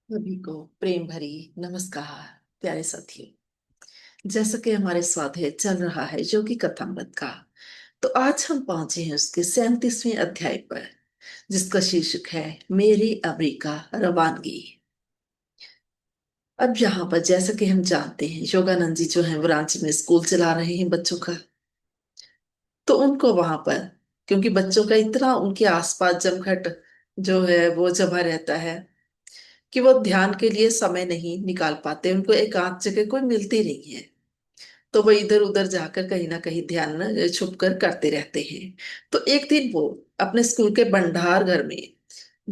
सभी को प्रेम भरी नमस्कार। प्यारे साथियों, जैसा कि हमारे स्वाध्याय चल रहा है जो कि कथामृत का, तो आज हम पहुंचे हैं उसके 37वें अध्याय पर, जिसका शीर्षक है मेरी अमेरिका रवानगी। अब यहाँ पर जैसा कि हम जानते हैं, योगानंद जी जो हैं वो रांची में स्कूल चला रहे हैं बच्चों का। तो उनको वहां पर, क्योंकि बच्चों का इतना उनके आसपास जमघट जो है वो जमा रहता है कि वो ध्यान के लिए समय नहीं निकाल पाते, उनको एकांत जगह कोई मिलती नहीं है। तो वो इधर उधर जाकर कहीं ना कहीं ध्यान न छुप कर करते रहते हैं। तो एक दिन वो अपने स्कूल के भंडार घर में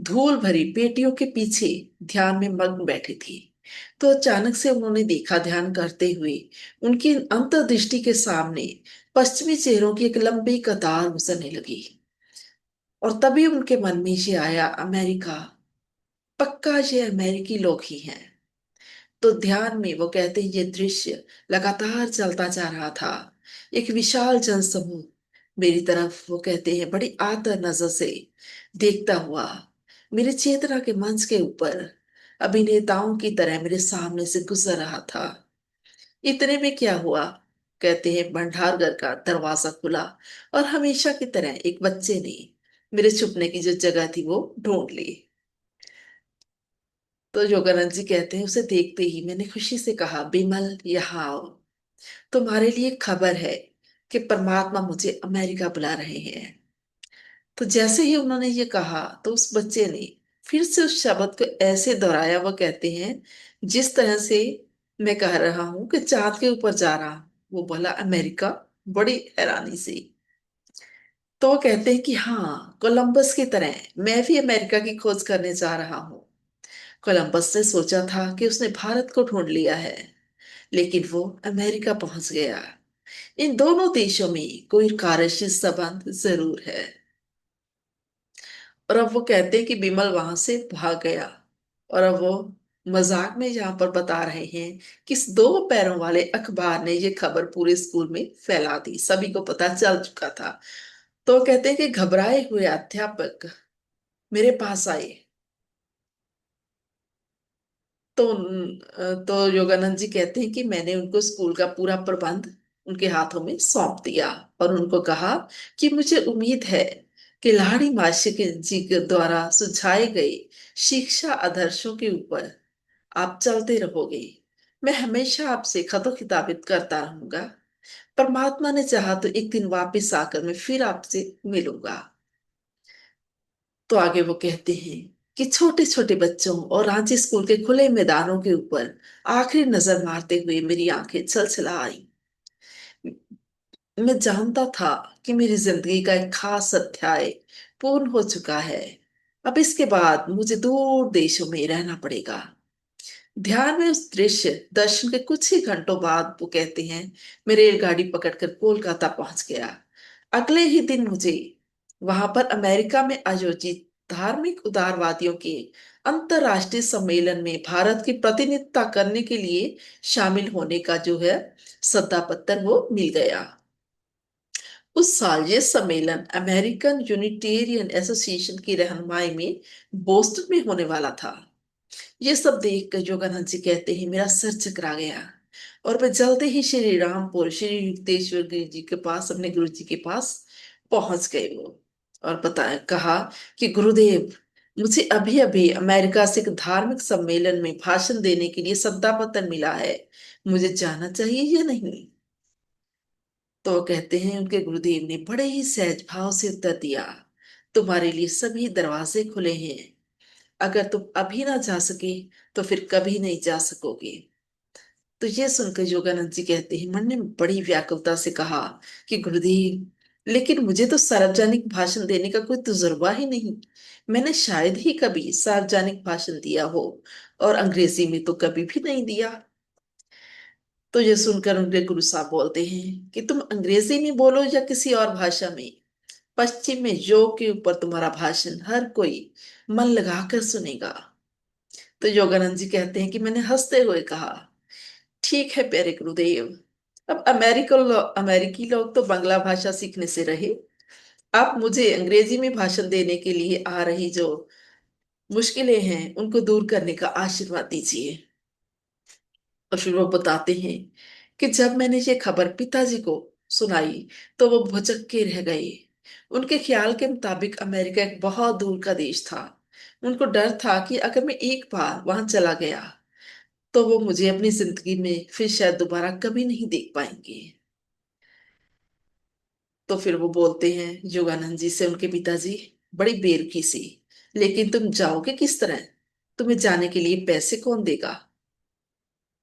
धूल भरी पेटियों के पीछे ध्यान में मग्न बैठी थी। तो अचानक से उन्होंने देखा, ध्यान करते हुए उनकी अंतर्दृष्टि के सामने पश्चिमी चेहरों की एक लंबी कतार गुजरने लगी। और तभी उनके मन में ये आया, अमेरिका, पक्का ये अमेरिकी लोग ही हैं। तो ध्यान में वो कहते हैं ये दृश्य लगातार चलता जा रहा था। एक विशाल जनसमूह मेरी तरफ, वो कहते हैं, बड़ी आतर नजर से देखता हुआ मेरे चेतना के मंच के ऊपर अभिनेताओं की तरह मेरे सामने से गुजर रहा था। इतने में क्या हुआ, कहते हैं, भंडारघर का दरवाजा खुला और हमेशा की तरह एक बच्चे ने मेरे छुपने की जो जगह थी वो ढूंढ ली। तो योगानंद जी कहते हैं, उसे देखते ही मैंने खुशी से कहा, बिमल यहाँ आओ, तुम्हारे लिए खबर है कि परमात्मा मुझे अमेरिका बुला रहे हैं। तो जैसे ही उन्होंने ये कहा तो उस बच्चे ने फिर से उस शब्द को ऐसे दोहराया, वो कहते हैं, जिस तरह से मैं कह रहा हूं कि चांद के ऊपर जा रहा हूं। वो बोला अमेरिका, बड़ी हैरानी से। तो वो कहते हैं कि हाँ, कोलंबस की तरह मैं भी अमेरिका की खोज करने जा रहा हूँ। कोलंबस ने सोचा था कि उसने भारत को ढूंढ लिया है, लेकिन वो अमेरिका पहुंच गया। इन दोनों देशों में कोई कार्यशील संबंध जरूर है। और अब वो कहते हैं कि बिमल वहां से भाग गया। और अब वो मजाक में यहाँ पर बता रहे हैं कि इस दो पैरों वाले अखबार ने ये खबर पूरे स्कूल में फैला दी, सभी को पता चल चुका था। तो वो कहते हैं कि घबराए हुए अध्यापक मेरे पास आए। तो योगानंद जी कहते हैं कि मैंने उनको स्कूल का पूरा प्रबंध उनके हाथों में सौंप दिया और उनको कहा कि मुझे उम्मीद है कि लाड़ी मासी के जी के द्वारा सुझाए गए शिक्षा आदर्शों के ऊपर आप चलते रहोगे। मैं हमेशा आपसे खतो खिताबित करता रहूंगा। परमात्मा ने चाहा तो एक दिन वापस आकर मैं फिर आपसे मिलूंगा। तो आगे वो कहते हैं कि छोटे छोटे बच्चों और रांची स्कूल के खुले मैदानों के ऊपर आखिरी नजर मारते हुए मेरी आंखें छलछला आई। मैं जानता था कि मेरी जिंदगी का एक खास अध्याय पूर्ण हो चुका है। अब इसके बाद मुझे दूर देशों में रहना पड़ेगा। ध्यान में उस दृश्य दर्शन के कुछ ही घंटों बाद वो कहते हैं, मैं रेलगाड़ी पकड़कर कोलकाता पहुंच गया। अगले ही दिन मुझे वहां पर अमेरिका में आयोजित धार्मिक उदारवादियों के अंतरराष्ट्रीय सम्मेलन में भारत की प्रतिनिधित्व करने के लिए शामिल होने का जो है सद्दा पत्र वो मिल गया। उस साल ये सम्मेलन अमेरिकन यूनिटेरियन एसोसिएशन की रहनुमाई में बोस्टन में होने वाला था। ये सब देख कर योगानंद जी कहते हैं, मेरा सर चकरा गया और मैं जल्दी ही श्री रामपुर श्री युक्तेश्वर गिरी जी के पास, अपने गुरु जी के पास पहुंच गए वो। और बताया, कहा कि गुरुदेव, मुझे अभी अभी अमेरिका से एक धार्मिक सम्मेलन में भाषण देने के लिए सद्दा पत्र मिला है, मुझे जाना चाहिए या नहीं। तो वो कहते हैं, उनके गुरुदेव ने बड़े ही सहज भाव से उत्तर दिया, तुम्हारे लिए सभी दरवाजे खुले हैं। अगर तुम अभी ना जा सके तो फिर कभी नहीं जा सकोगे। तो ये सुनकर योगानंद जी कहते हैं, मन ने बड़ी व्याकुलता से कहा कि गुरुदेव, लेकिन मुझे तो सार्वजनिक भाषण देने का कोई तजुर्बा ही नहीं। मैंने शायद ही कभी सार्वजनिक भाषण दिया हो, और अंग्रेजी में तो कभी भी नहीं दिया। तो ये सुनकर उनके गुरु साहब बोलते हैं कि तुम अंग्रेजी में बोलो या किसी और भाषा में, पश्चिम में योग के ऊपर तुम्हारा भाषण हर कोई मन लगाकर सुनेगा। तो योगानंद जी कहते हैं कि मैंने हंसते हुए कहा, ठीक है प्यारे गुरुदेव, अब अमेरिकी लोग तो बांग्ला भाषा सीखने से रहे। आप मुझे अंग्रेजी में भाषण देने के लिए आ रही जो मुश्किलें हैं उनको दूर करने का आशीर्वाद दीजिए। और फिर वो बताते हैं कि जब मैंने ये खबर पिताजी को सुनाई तो वो भुचक के रह गए। उनके ख्याल के मुताबिक अमेरिका एक बहुत दूर का देश था। उनको डर था कि अगर मैं एक बार वहां चला गया तो वो मुझे अपनी जिंदगी में फिर शायद दोबारा कभी नहीं देख पाएंगे। तो फिर वो बोलते हैं योगानंद जी से उनके पिताजी, बड़ी बेरुखी सी, लेकिन तुम जाओगे किस तरह? तुम्हें जाने के लिए पैसे कौन देगा?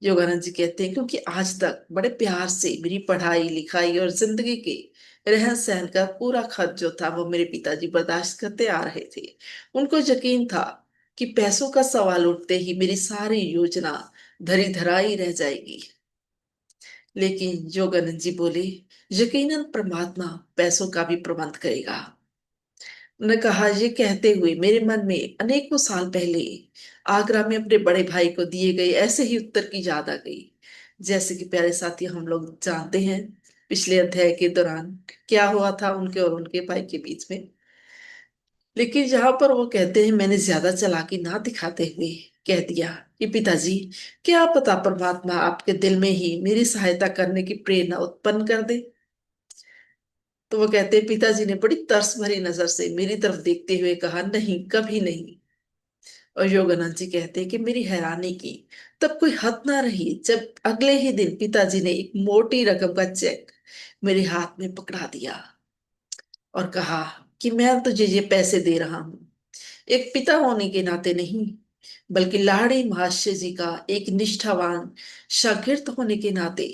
योगानंद जी कहते हैं क्योंकि आज तक बड़े प्यार से मेरी पढ़ाई लिखाई और जिंदगी के रहन सहन का पूरा खर्च जो था वो मेरे पिताजी बर्दाश्त करते आ रहे थे। उनको यकीन था कि पैसों का सवाल उठते ही मेरी सारी योजना धरी धराई रह जाएगी। लेकिन योगानंद जी बोले, यकीनन परमात्मा पैसों का भी प्रबंध करेगा। उन्होंने कहा, ये कहते हुए मेरे मन में अनेकों साल पहले आगरा में अपने बड़े भाई को दिए गए ऐसे ही उत्तर की याद आ गई। जैसे कि प्यारे साथी हम लोग जानते हैं पिछले अध्याय के दौरान क्या हुआ था उनके और उनके भाई के बीच में। लेकिन यहाँ पर वो कहते हैं मैंने ज्यादा चालाकी ना दिखाते हुए कह दिया कि पिताजी, क्या पता परमात्मा आपके दिल में ही मेरी सहायता करने की प्रेरणा उत्पन्न कर दे। तो वो कहते हैं पिताजी ने बड़ी तरस भरी नजर से मेरी तरफ देखते हुए कहा, नहीं कभी नहीं। और योगानंद जी कहते हैं कि मेरी हैरानी की तब कोई हद ना रही जब अगले ही दिन पिताजी ने एक मोटी रकम का चेक मेरे हाथ में पकड़ा दिया और कहा कि मैं तुझे ये पैसे दे रहा हूँ एक पिता होने के नाते नहीं, बल्कि लाड़ी महाशय जी का एक निष्ठावान शागिर्द होने के नाते,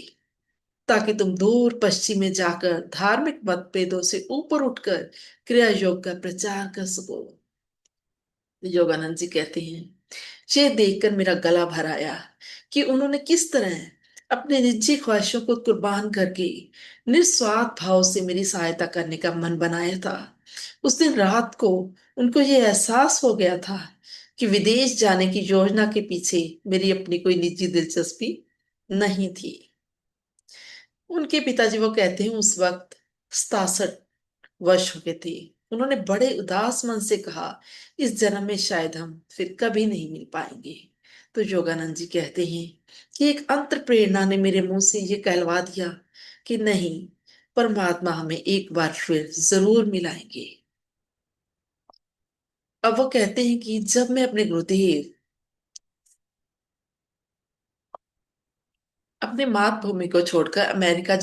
ताकि तुम दूर पश्चिम में जाकर धार्मिक मतभेदों से ऊपर उठकर क्रिया योग का प्रचार कर सको। योगानंद जी कहते हैं ये देखकर मेरा गला भर आया कि उन्होंने किस तरह अपने निजी ख्वाहिशों को कुर्बान करके निस्वार्थ भाव से मेरी सहायता करने का मन बनाया था। उस दिन रात को उनको ये एहसास हो गया था कि विदेश जाने की योजना के पीछे मेरी अपनी कोई निजी दिलचस्पी नहीं थी। उनके पिताजी वो कहते हैं उस वक्त 67 वर्ष हो गए थे। उन्होंने बड़े उदास मन से कहा, इस जन्म में शायद हम फिर कभी नहीं मिल पाएंगे। तो योगानंद जी कहते हैं कि एक अंतर प्रेरणा ने मेरे मुंह से ये कहलवा दिया कि नहीं, परमात्मा हमें एक बार फिर जरूर मिलाएंगे। अब वो कहते हैं कि जब मैं अपने गुरुदेव अपने मातृभूमि को छोड़कर अमेरिका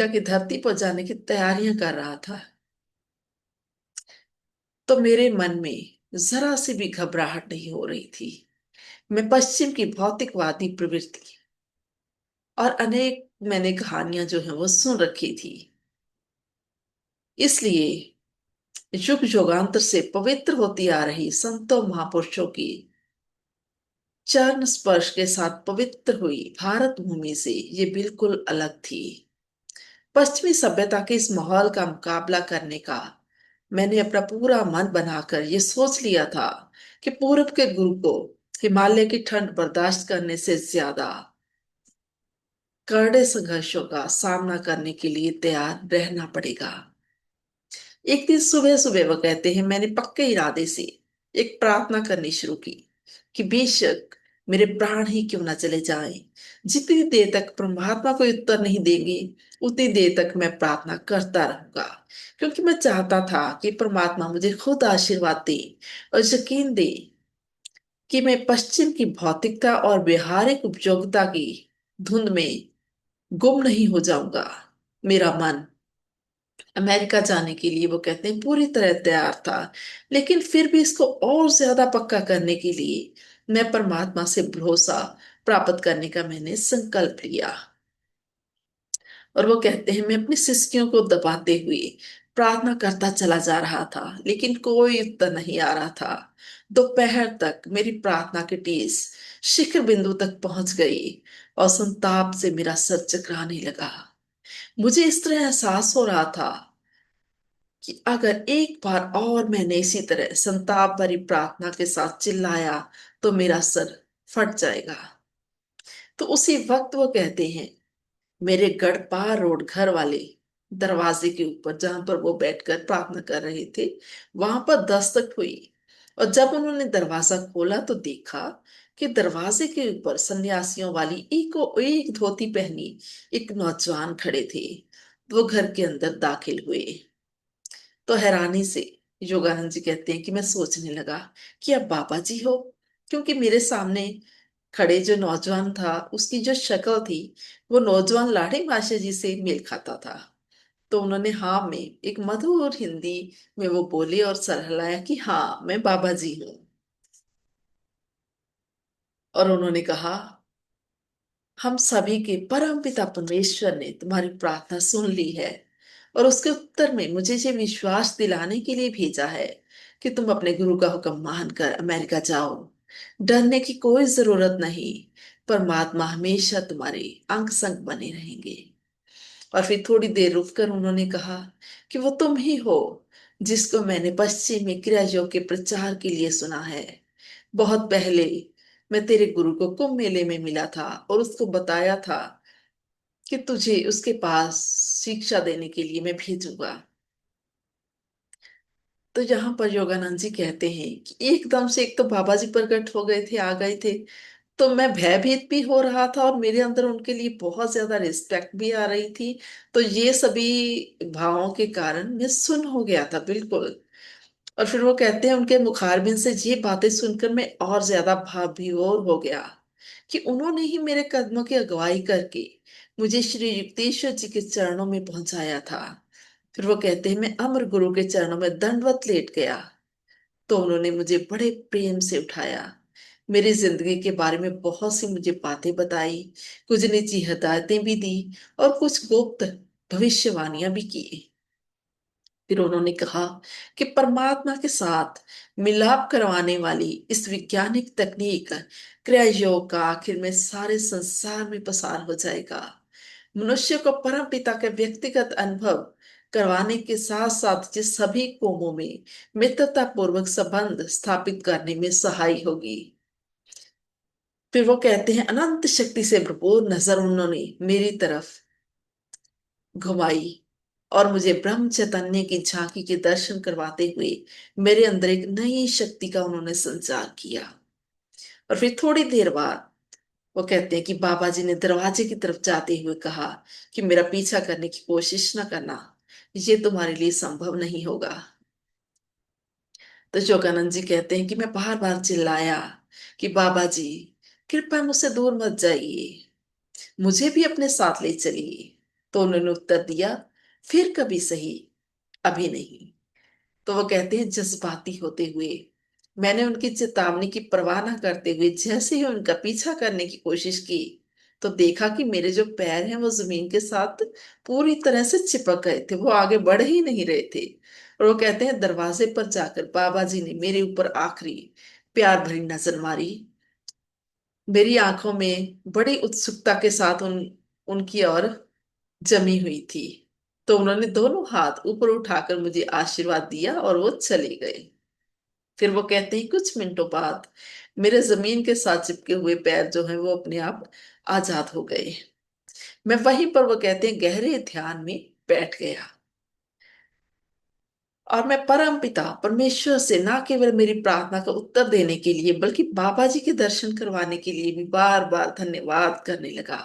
की धरती पर जाने की तैयारियां कर रहा था, तो मेरे मन में जरा सी भी घबराहट नहीं हो रही थी। मैं पश्चिम की भौतिकवादी प्रवृत्ति और अनेक मैंने कहानियां जो है वो सुन रखी थी। इसलिए युग युगांतर से पवित्र होती आ रही संतों महापुरुषों की चरण स्पर्श के साथ पवित्र हुई भारत भूमि से ये बिल्कुल अलग थी। पश्चिमी सभ्यता के इस माहौल का मुकाबला करने का मैंने अपना पूरा मन बनाकर ये सोच लिया था कि पूरब के गुरु को हिमालय की ठंड बर्दाश्त करने से ज्यादा कड़े संघर्षों का सामना करने के लिए तैयार रहना पड़ेगा। एक दिन सुबह सुबह वो कहते हैं मैंने पक्के इरादे से एक प्रार्थना करनी शुरू की कि बेशक मेरे प्राण ही क्यों ना चले जाएं, जितनी देर तक परमात्मा कोई उत्तर नहीं देंगे उतनी देर तक मैं प्रार्थना करता रहूंगा। क्योंकि मैं चाहता था कि परमात्मा मुझे खुद आशीर्वाद दे और यकीन दे कि मैं पश्चिम की भौतिकता और व्यवहारिक उपयोगिता की धुंध में गुम नहीं हो जाऊंगा। मेरा मन अमेरिका जाने के लिए वो कहते हैं पूरी तरह तैयार था, लेकिन फिर भी इसको और ज्यादा पक्का करने के लिए मैं परमात्मा से भरोसा प्राप्त करने का मैंने संकल्प लिया। और वो कहते हैं मैं अपनी सिसकियों को दबाते हुए प्रार्थना करता चला जा रहा था, लेकिन कोई उत्तर नहीं आ रहा था। दोपहर तक मेरी प्रार्थना की टीस शिखर बिंदु तक पहुंच गई और संताप से मेरा सर चकराने लगा। मुझे इस तरह एहसास हो रहा था कि अगर एक बार और मैंने इसी तरह संताप भरी प्रार्थना के साथ चिल्लाया तो मेरा सर फट जाएगा। तो उसी वक्त वो कहते हैं मेरे गढ़पार रोड घर वाले दरवाजे के ऊपर जहां पर वो बैठकर प्रार्थना कर रहे थे, वहां पर दस्तक हुई। और जब उन्होंने दरवाजा खोला तो देखा कि दरवाजे के ऊपर सन्यासियों वाली एक धोती पहनी एक नौजवान खड़े थे। वो घर के अंदर दाखिल हुए तो हैरानी से योगानंद जी कहते हैं कि मैं सोचने लगा कि अब बाबा जी हो, क्योंकि मेरे सामने खड़े जो नौजवान था उसकी जो शक्ल थी वो नौजवान लाड़े मास्टर जी से मेल खाता था। तो उन्होंने हाँ में एक मधुर हिंदी में वो बोले और सरहलाया कि हाँ मैं बाबा जी हूँ। और उन्होंने कहा, हम सभी के परम पिता परमेश्वर ने तुम्हारी प्रार्थना सुन ली है और उसके उत्तर में मुझे ये विश्वास दिलाने के लिए भेजा है कि तुम अपने गुरु का हुक्म मानकर अमेरिका जाओ। डरने की कोई जरूरत नहीं, परमात्मा हमेशा तुम्हारे अंग संग बने रहेंगे। और फिर थोड़ी देर रुककर उन्होंने कहा कि वो तुम ही हो जिसको मैंने पश्चिम में क्रिया योग के प्रचार के लिए सुना है। बहुत पहले मैं तेरे गुरु को कुंभ मेले में मिला था और उसको बताया था कि तुझे उसके पास शिक्षा देने के लिए मैं भेजूंगा। तो यहाँ पर योगानंद जी कहते हैं कि एकदम से एक तो बाबा जी प्रकट हो गए थे, आ गए थे। तो मैं भयभीत भी हो रहा था और मेरे अंदर उनके लिए बहुत ज्यादा रिस्पेक्ट भी आ रही थी। तो ये सभी भावों के कारण मैं सुन हो गया था बिल्कुल। और फिर वो कहते हैं उनके मुखारबिन से ये बातें सुनकर मैं और ज्यादा भाव विभोर हो गया कि उन्होंने ही मेरे कदमों की अगुवाई करके मुझे श्री युक्तेश्वर जी के चरणों में पहुंचाया था। फिर वो कहते हैं मैं अमर गुरु के चरणों में दंडवत लेट गया। तो उन्होंने मुझे बड़े प्रेम से उठाया, मेरी जिंदगी के बारे में बहुत सी मुझे बातें बताई, कुछ निजी हिदायतें भी दी और कुछ गुप्त भविष्यवाणियां भी की। फिर उन्होंने कहा कि परमात्मा के साथ मिलाप करवाने वाली इस वैज्ञानिक तकनीक क्रिया योग का आखिर में सारे संसार में प्रसार हो जाएगा। मनुष्य को परम पिता के व्यक्तिगत अनुभव करवाने के साथ साथ ये सभी कौमों में मित्रता पूर्वक संबंध स्थापित करने में सहाय होगी। फिर वो कहते हैं अनंत शक्ति से भरपूर नजर उन्होंने मेरी तरफ घुमाई और मुझे ब्रह्म चैतन्य की झांकी के दर्शन करवाते हुए मेरे अंदर एक नई शक्ति का उन्होंने संचार किया। और फिर थोड़ी देर बाद वो कहते हैं कि बाबा जी ने दरवाजे की तरफ जाते हुए कहा कि मेरा पीछा करने की कोशिश न करना, ये तुम्हारे लिए संभव नहीं होगा। तो योगानंद जी कहते हैं कि मैं बार बार चिल्लाया कि बाबा जी कृपया मुझसे दूर मत जाइए, मुझे भी अपने साथ ले चलिए। तो उन्होंने उत्तर दिया, फिर कभी सही, अभी नहीं। तो वो कहते हैं जज्बाती होते हुए मैंने उनकी चेतावनी की परवाह न करते हुए जैसे ही उनका पीछा करने की कोशिश की तो देखा कि मेरे जो पैर हैं वो जमीन के साथ पूरी तरह से चिपक गए थे, वो आगे बढ़ ही नहीं रहे थे। और वो कहते हैं दरवाजे पर जाकर बाबा जी ने मेरे ऊपर आखिरी प्यार भरी नजर मारी। मेरी आंखों में बड़ी उत्सुकता के साथ उनकी ओर जमी हुई थी। तो उन्होंने दोनों हाथ ऊपर उठाकर मुझे आशीर्वाद दिया और वो चले गए। फिर वो कहते हैं कुछ मिनटों बाद मेरे जमीन के साथ चिपके हुए पैर जो हैं वो अपने आप आजाद हो गए। मैं वहीं पर वो कहते हैं गहरे ध्यान में बैठ गया और मैं परम पिता परमेश्वर से ना केवल मेरी प्रार्थना का उत्तर देने के लिए बल्कि बाबा जी के दर्शन करवाने के लिए भी बार बार धन्यवाद करने लगा।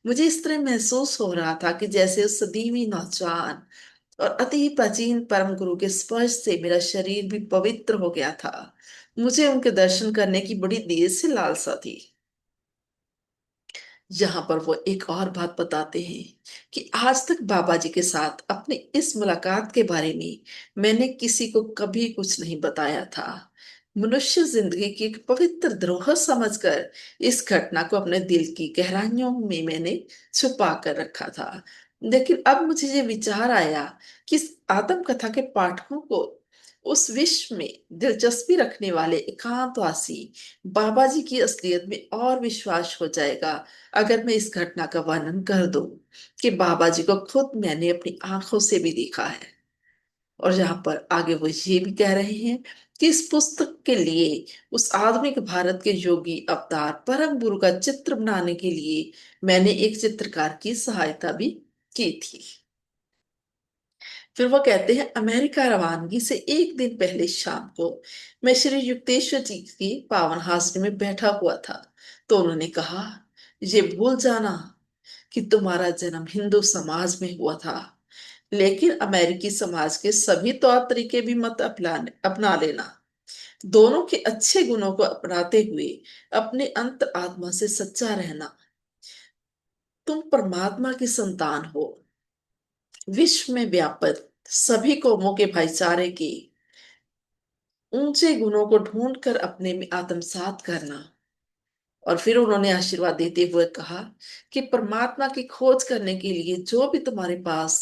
मुझे इस तरह महसूस हो रहा था कि जैसे उस सदीवी नौजवान और अति प्राचीन परम गुरु के स्पर्श से मेरा शरीर भी पवित्र हो गया था। मुझे उनके दर्शन करने की बड़ी देर से लालसा थी। यहाँ पर वो एक और बात बताते हैं कि आज तक बाबा जी के साथ अपने इस मुलाकात के बारे में मैंने किसी को कभी कुछ नहीं बताया था। मनुष्य जिंदगी की एक पवित्र धरोहर समझकर इस घटना को अपने दिल की गहराइयों में मैंने छुपा कर रखा था। लेकिन अब मुझे ये विचार आया कि इस आत्मकथा के पाठकों को उस विश्व में दिलचस्पी रखने वाले एकांतवासी बाबा जी की असलियत में और विश्वास हो जाएगा अगर मैं इस घटना का वर्णन कर दूं कि बाबा जी को खुद मैंने अपनी आंखों से भी देखा है। और यहाँ पर आगे वो ये भी कह रहे हैं कि इस पुस्तक के लिए उस आधुनिक भारत के योगी अवतार परम गुरु का चित्र बनाने के लिए मैंने एक चित्रकार की सहायता भी की थी। फिर वो कहते हैं, अमेरिका रवानगी से एक दिन पहले शाम को मैं श्री युक्तेश्वर जी की पावन हाजरी में बैठा हुआ था। तो उन्होंने कहा, ये भूल जाना कि तुम्हारा जन्म हिंदू समाज में हुआ था, लेकिन अमेरिकी समाज के सभी तौर तरीके भी मत अपना लेना। दोनों के अच्छे गुणों को अपनाते हुए अपने अंत आत्मा से सच्चा रहना। तुम परमात्मा की संतान हो, विश्व में व्याप्त सभी कौमों के भाईचारे के ऊंचे गुणों को ढूंढकर अपने में आत्मसात करना। और फिर उन्होंने आशीर्वाद देते हुए कहा कि परमात्मा की खोज करने के लिए जो भी तुम्हारे पास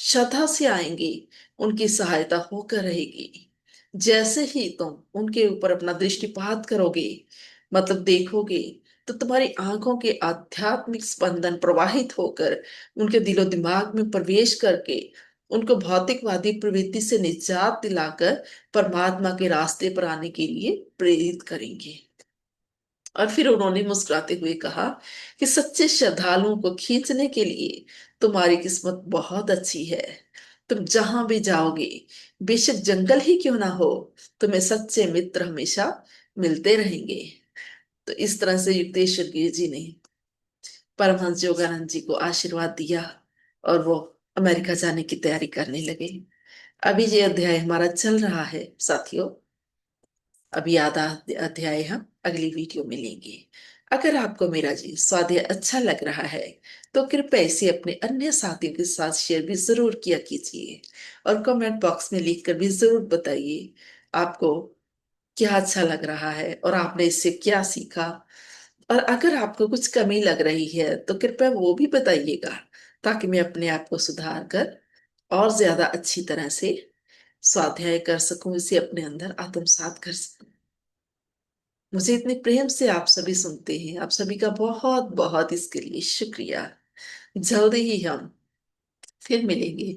श्रद्धा से आएंगे, उनकी सहायता होकर रहेगी। जैसे ही तुम उनके ऊपर अपना दृष्टिपात करोगे, मतलब देखोगे, तो तुम्हारी आंखों के आध्यात्मिक स्पंदन प्रवाहित होकर उनके दिलो दिमाग में प्रवेश करके उनको भौतिकवादी प्रवृत्ति से निजात दिलाकर परमात्मा के रास्ते पर आने के लिए प्रेरित करेंगे। और फिर उन्होंने मुस्कुराते हुए कहा कि सच्चे श्रद्धालुओं को खींचने के लिए तुम्हारी किस्मत बहुत अच्छी है। तुम जहां भी जाओगे, बेशक जंगल ही क्यों ना हो, तुम्हें सच्चे मित्र हमेशा मिलते रहेंगे। तो इस तरह से युक्तेश्वर गिरी जी ने परमहंस योगानंद जी को आशीर्वाद दिया और वो अमेरिका जाने की तैयारी करने लगे। अभी ये अध्याय हमारा चल रहा है साथियों। अभी आधा अध्याय हम अगली वीडियो में लेंगे। अगर आपको मेरा जी स्वाध्याय अच्छा लग रहा है, तो कृपया इसे अपने अन्य साथियों के साथ शेयर भी जरूर किया कीजिए, और कमेंट बॉक्स में लिखकर भी जरूर बताइए आपको क्या अच्छा लग रहा है और आपने इससे क्या सीखा। और अगर आपको कुछ कमी लग रही है तो कृपया वो भी बताइएगा, ताकि मैं अपने आप को सुधार कर और ज्यादा अच्छी तरह से स्वाध्याय कर सकूं, इसे अपने अंदर आत्मसात कर सकूं। मुझे इतने प्रेम से आप सभी सुनते हैं, आप सभी का बहुत बहुत इसके लिए शुक्रिया। जल्दी ही हम फिर मिलेंगे